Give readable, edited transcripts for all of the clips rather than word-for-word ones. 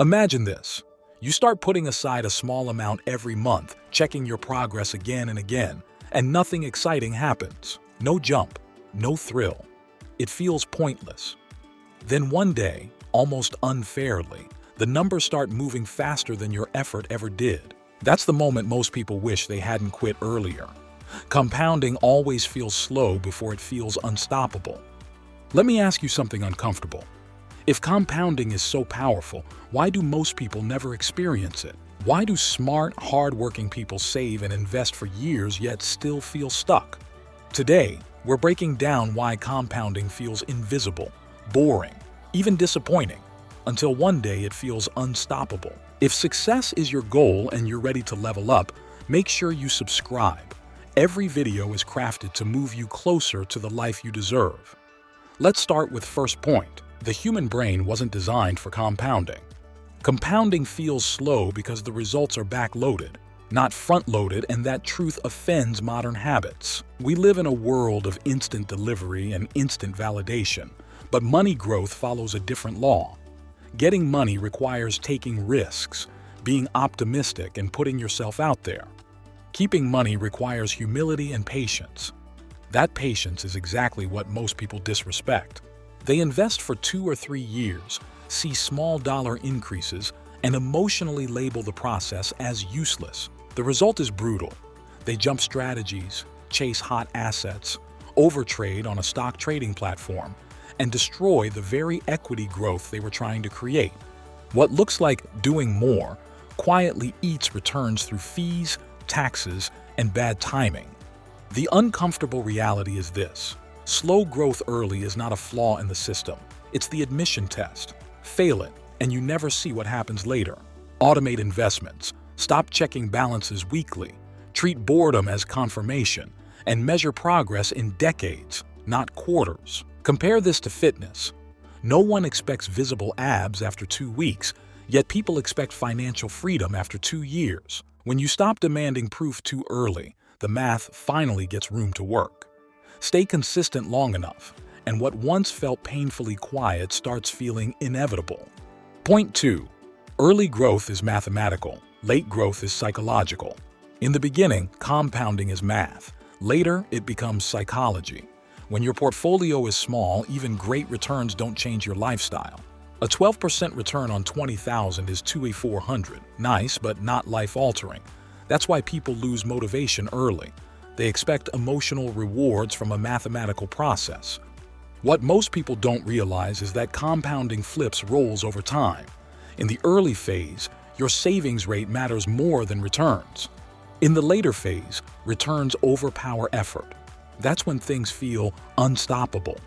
Imagine this. You start putting aside a small amount every month, checking your progress again and again, and nothing exciting happens. No jump, no thrill. It feels pointless. Then one day, almost unfairly, the numbers start moving faster than your effort ever did. That's the moment most people wish they hadn't quit earlier. Compounding always feels slow before it feels unstoppable. Let me ask you something uncomfortable. If compounding is so powerful, why do most people never experience it? Why do smart, hard-working people save and invest for years yet still feel stuck? Today, we're breaking down why compounding feels invisible, boring, even disappointing, until one day it feels unstoppable. If success is your goal and you're ready to level up, make sure you subscribe. Every video is crafted to move you closer to the life you deserve. Let's start with first point. The human brain wasn't designed for compounding. Compounding feels slow because the results are backloaded, not front-loaded, and that truth offends modern habits. We live in a world of instant delivery and instant validation, but money growth follows a different law. Getting money requires taking risks, being optimistic, and putting yourself out there. Keeping money requires humility and patience. That patience is exactly what most people disrespect. They invest for 2 or 3 years, see small dollar increases, and emotionally label the process as useless. The result is brutal. They jump strategies, chase hot assets, overtrade on a stock trading platform, and destroy the very equity growth they were trying to create. What looks like doing more quietly eats returns through fees, taxes, and bad timing. The uncomfortable reality is this. Slow growth early is not a flaw in the system. It's the admission test. Fail it, and you never see what happens later. Automate investments. Stop checking balances weekly. Treat boredom as confirmation, and measure progress in decades, not quarters. Compare this to fitness. No one expects visible abs after 2 weeks, yet people expect financial freedom after 2 years. When you stop demanding proof too early, the math finally gets room to work. Stay consistent long enough, and what once felt painfully quiet starts feeling inevitable. Point 2. Early growth is mathematical, late growth is psychological. In the beginning, compounding is math. Later, it becomes psychology. When your portfolio is small, even great returns don't change your lifestyle. A 12% return on $20,000 is 2,400. Nice, but not life-altering. That's why people lose motivation early. They expect emotional rewards from a mathematical process. What most people don't realize is that compounding flips rolls over time. In the early phase, your savings rate matters more than returns. In the later phase, returns overpower effort. That's when things feel unstoppable.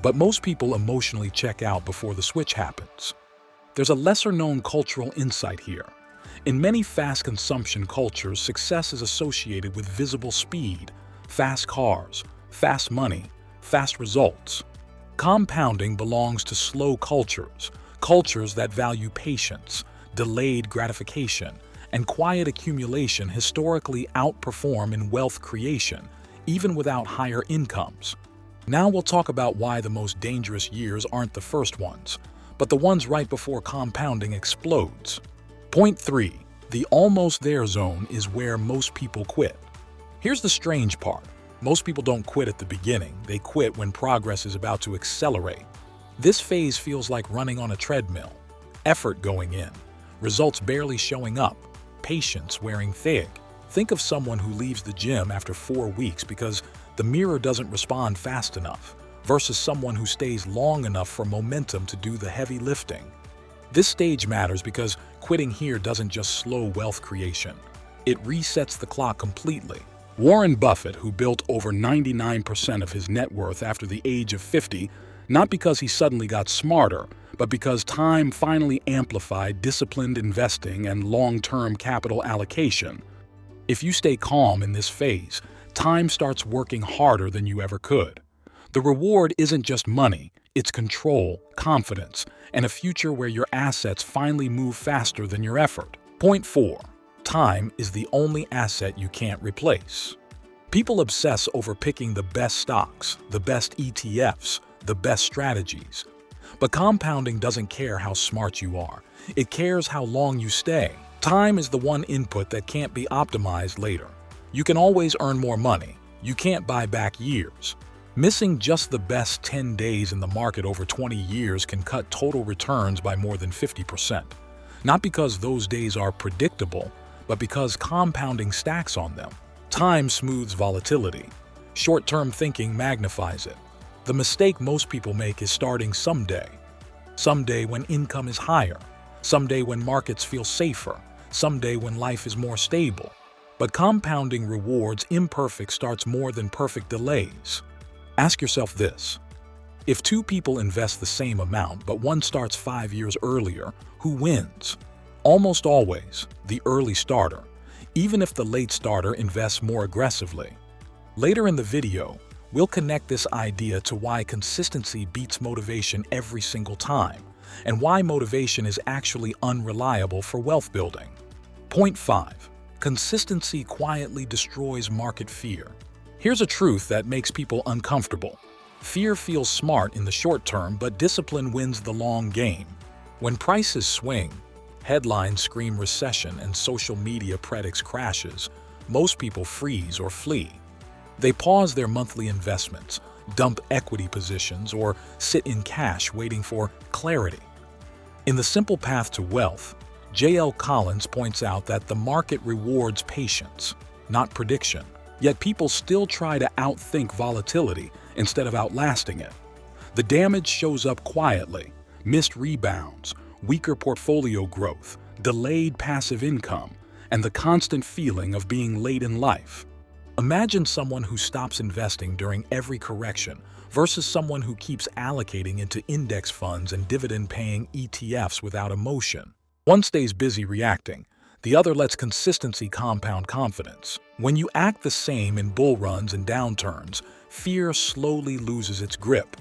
But most people emotionally check out before the switch happens. There's a lesser-known cultural insight here. In many fast consumption cultures, success is associated with visible speed, fast cars, fast money, fast results. Compounding belongs to slow cultures, cultures that value patience, delayed gratification, and quiet accumulation historically outperform in wealth creation, even without higher incomes. Now we'll talk about why the most dangerous years aren't the first ones, but the ones right before compounding explodes. Point 3. The almost there zone is where most people quit. Here's the strange part. Most people don't quit at the beginning, they quit when progress is about to accelerate. This phase feels like running on a treadmill. Effort going in, results barely showing up, patience wearing thin. Think of someone who leaves the gym after 4 weeks because the mirror doesn't respond fast enough, versus someone who stays long enough for momentum to do the heavy lifting. This stage matters because quitting here doesn't just slow wealth creation. It resets the clock completely. Warren Buffett, who built over 99% of his net worth after the age of 50, not because he suddenly got smarter, but because time finally amplified disciplined investing and long-term capital allocation. If you stay calm in this phase, time starts working harder than you ever could. The reward isn't just money, it's control, confidence, and a future where your assets finally move faster than your effort. Point 4. Time is the only asset you can't replace. People obsess over picking the best stocks, the best ETFs, the best strategies. But compounding doesn't care how smart you are. It cares how long you stay. Time is the one input that can't be optimized later. You can always earn more money. You can't buy back years. Missing just the best 10 days in the market over 20 years can cut total returns by more than 50%. Not because those days are predictable, but because compounding stacks on them. Time smooths volatility. Short-term thinking magnifies it. The mistake most people make is starting someday. Someday when income is higher. Someday when markets feel safer. Someday when life is more stable. But compounding rewards imperfect starts more than perfect delays. Ask yourself this. If two people invest the same amount, but one starts 5 years earlier, who wins? Almost always, the early starter, even if the late starter invests more aggressively. Later in the video, we'll connect this idea to why consistency beats motivation every single time, and why motivation is actually unreliable for wealth building. Point 5. Consistency quietly destroys market fear. Here's a truth that makes people uncomfortable. Fear feels smart in the short term, but discipline wins the long game. When prices swing, headlines scream recession, and social media predicts crashes, most people freeze or flee. They pause their monthly investments, dump equity positions, or sit in cash waiting for clarity. In The Simple Path to Wealth, J.L. Collins points out that the market rewards patience, not prediction. Yet people still try to outthink volatility instead of outlasting it. The damage shows up quietly: missed rebounds, weaker portfolio growth, delayed passive income, and the constant feeling of being late in life. Imagine someone who stops investing during every correction versus someone who keeps allocating into index funds and dividend-paying ETFs without emotion. One stays busy reacting. The other lets consistency compound confidence. When you act the same in bull runs and downturns, fear slowly loses its grip.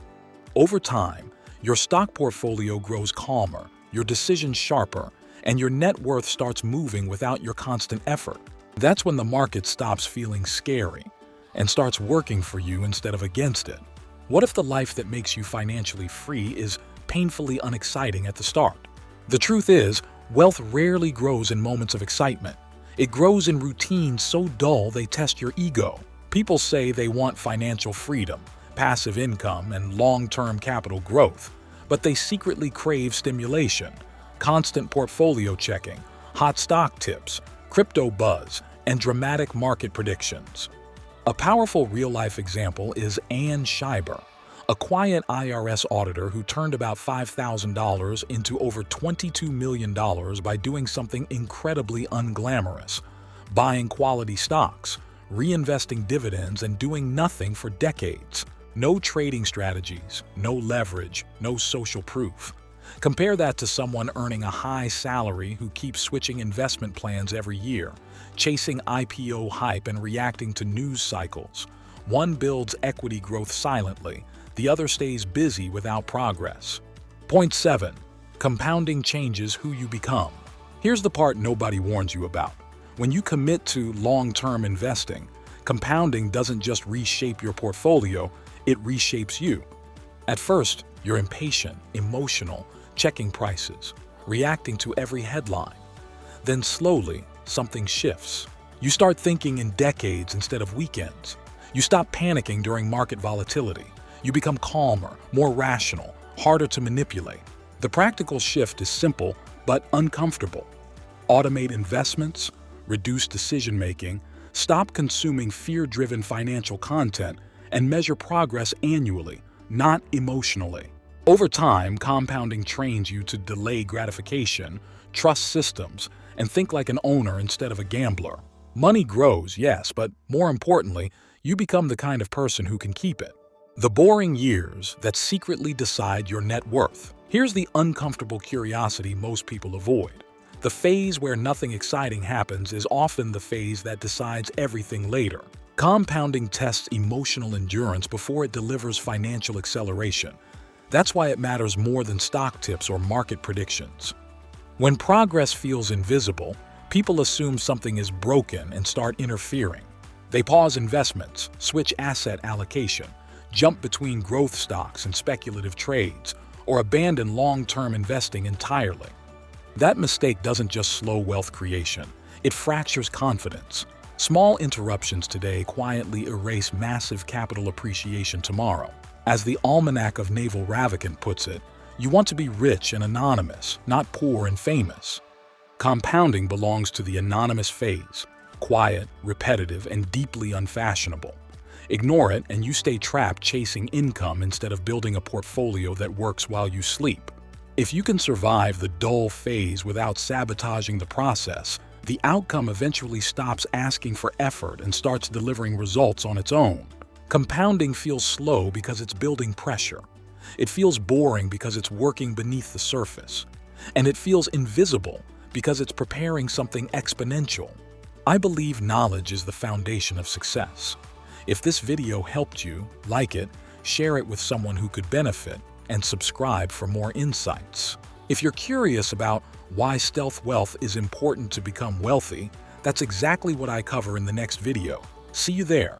Over time, your stock portfolio grows calmer, your decisions sharper, and your net worth starts moving without your constant effort. That's when the market stops feeling scary and starts working for you instead of against it. What if the life that makes you financially free is painfully unexciting at the start? The truth is, wealth rarely grows in moments of excitement. It grows in routines so dull they test your ego. People say they want financial freedom, passive income, and long-term capital growth, but they secretly crave stimulation, constant portfolio checking, hot stock tips, crypto buzz, and dramatic market predictions. A powerful real-life example is Ann Scheiber, a quiet IRS auditor who turned about $5,000 into over $22 million by doing something incredibly unglamorous: buying quality stocks, reinvesting dividends, and doing nothing for decades. No trading strategies, no leverage, no social proof. Compare that to someone earning a high salary who keeps switching investment plans every year, chasing IPO hype and reacting to news cycles. One builds equity growth silently, the other stays busy without progress. Point 7. Compounding changes who you become. Here's the part nobody warns you about. When you commit to long-term investing, compounding doesn't just reshape your portfolio, it reshapes you. At first, you're impatient, emotional, checking prices, reacting to every headline. Then slowly, something shifts. You start thinking in decades instead of weekends. You stop panicking during market volatility. You become calmer, more rational, harder to manipulate. The practical shift is simple but uncomfortable. Automate investments, reduce decision-making, stop consuming fear-driven financial content, and measure progress annually, not emotionally. Over time, compounding trains you to delay gratification, trust systems, and think like an owner instead of a gambler. Money grows, yes, but more importantly, you become the kind of person who can keep it. The boring years that secretly decide your net worth. Here's the uncomfortable curiosity most people avoid. The phase where nothing exciting happens is often the phase that decides everything later. Compounding tests emotional endurance before it delivers financial acceleration. That's why it matters more than stock tips or market predictions. When progress feels invisible, people assume something is broken and start interfering. They pause investments, switch asset allocation, jump between growth stocks and speculative trades, or abandon long-term investing entirely. That mistake doesn't just slow wealth creation, it fractures confidence. Small interruptions today quietly erase massive capital appreciation tomorrow. As the Almanac of Naval Ravikant puts it, you want to be rich and anonymous, not poor and famous. Compounding belongs to the anonymous phase, quiet, repetitive, and deeply unfashionable. Ignore it and you stay trapped chasing income instead of building a portfolio that works while you sleep. If you can survive the dull phase without sabotaging the process, the outcome eventually stops asking for effort and starts delivering results on its own. Compounding feels slow because it's building pressure. It feels boring because it's working beneath the surface. And it feels invisible because it's preparing something exponential. I believe knowledge is the foundation of success. If this video helped you, like it, share it with someone who could benefit, and subscribe for more insights. If you're curious about why stealth wealth is important to become wealthy, that's exactly what I cover in the next video. See you there.